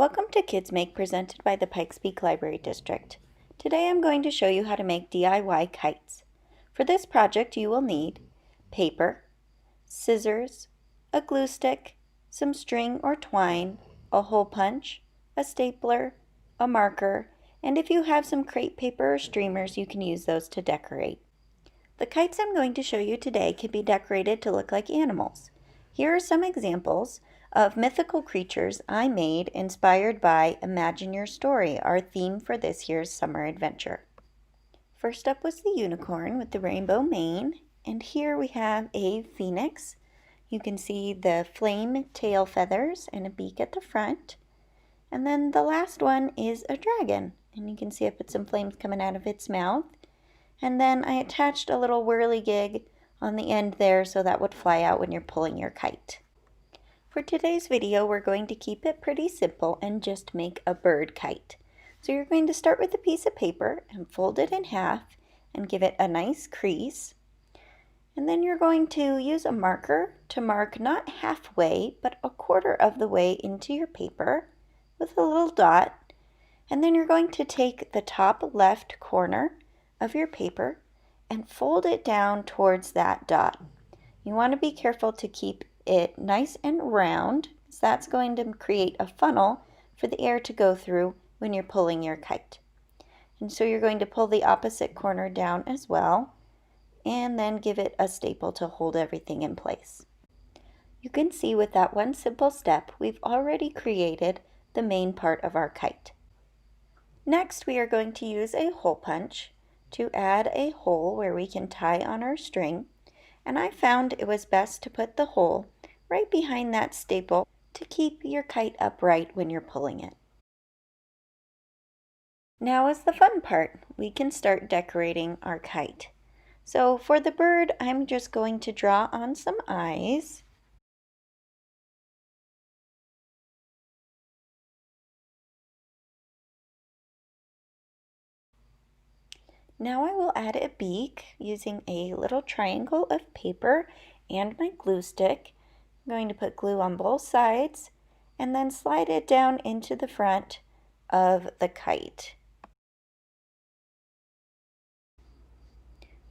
Welcome to KidsMake presented by the Pikes Peak Library District. Today I'm going to show you how to make DIY kites. For this project you will need paper, scissors, a glue stick, some string or twine, a hole punch, a stapler, a marker, and if you have some crepe paper or streamers you can use those to decorate. The kites I'm going to show you today can be decorated to look like animals. Here are some examples of mythical creatures I made inspired by Imagine Your Story, our theme for this year's summer adventure. First up was the unicorn with the rainbow mane, and here we have a phoenix. You can see the flame tail feathers and a beak at the front. And then the last one is a dragon, and you can see I put some flames coming out of its mouth. And then I attached a little whirligig on the end there so that would fly out when you're pulling your kite. For today's video, we're going to keep it pretty simple and just make a bird kite. So you're going to start with a piece of paper and fold it in half and give it a nice crease. And then you're going to use a marker to mark not halfway, but a quarter of the way into your paper with a little dot. And then you're going to take the top left corner of your paper and fold it down towards that dot. You want to be careful to keep it nice and round, because that's going to create a funnel for the air to go through when you're pulling your kite. And so you're going to pull the opposite corner down as well, and then give it a staple to hold everything in place. You can see with that one simple step, we've already created the main part of our kite. Next, we are going to use a hole punch to add a hole where we can tie on our string. And I found it was best to put the hole right behind that staple to keep your kite upright when you're pulling it. Now is the fun part. We can start decorating our kite. So for the bird, I'm just going to draw on some eyes. Now I will add a beak using a little triangle of paper and my glue stick. I'm going to put glue on both sides and then slide it down into the front of the kite.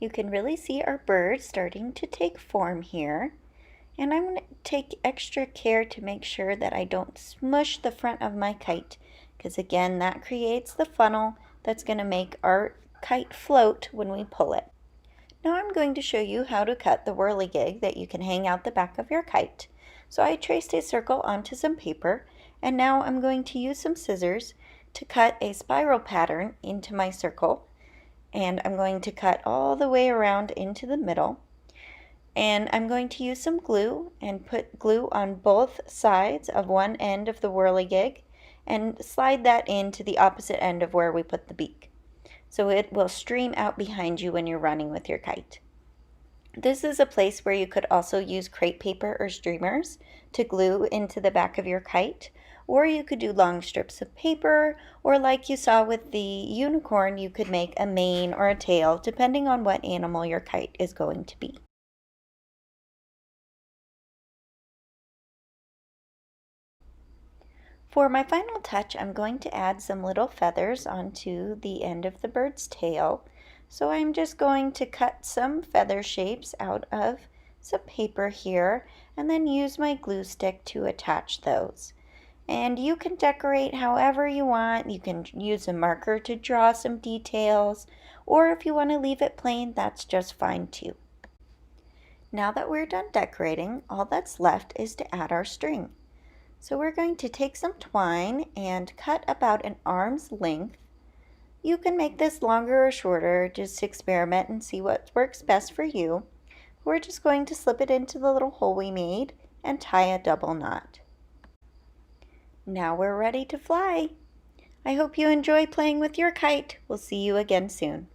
You can really see our bird starting to take form here. And I'm going to take extra care to make sure that I don't smush the front of my kite, because again, that creates the funnel that's going to make our kite float when we pull it. Now I'm going to show you how to cut the whirligig that you can hang out the back of your kite. So I traced a circle onto some paper, and now I'm going to use some scissors to cut a spiral pattern into my circle, and I'm going to cut all the way around into the middle. And I'm going to use some glue and put glue on both sides of one end of the whirligig and slide that into the opposite end of where we put the beak, so it will stream out behind you when you're running with your kite. This is a place where you could also use crepe paper or streamers to glue into the back of your kite, or you could do long strips of paper, or like you saw with the unicorn, you could make a mane or a tail depending on what animal your kite is going to be. For my final touch, I'm going to add some little feathers onto the end of the bird's tail. So I'm just going to cut some feather shapes out of some paper here and then use my glue stick to attach those. And you can decorate however you want. You can use a marker to draw some details, or if you want to leave it plain, that's just fine too. Now that we're done decorating, all that's left is to add our string. So we're going to take some twine and cut about an arm's length. You can make this longer or shorter, just experiment and see what works best for you. We're just going to slip it into the little hole we made and tie a double knot. Now we're ready to fly. I hope you enjoy playing with your kite. We'll see you again soon.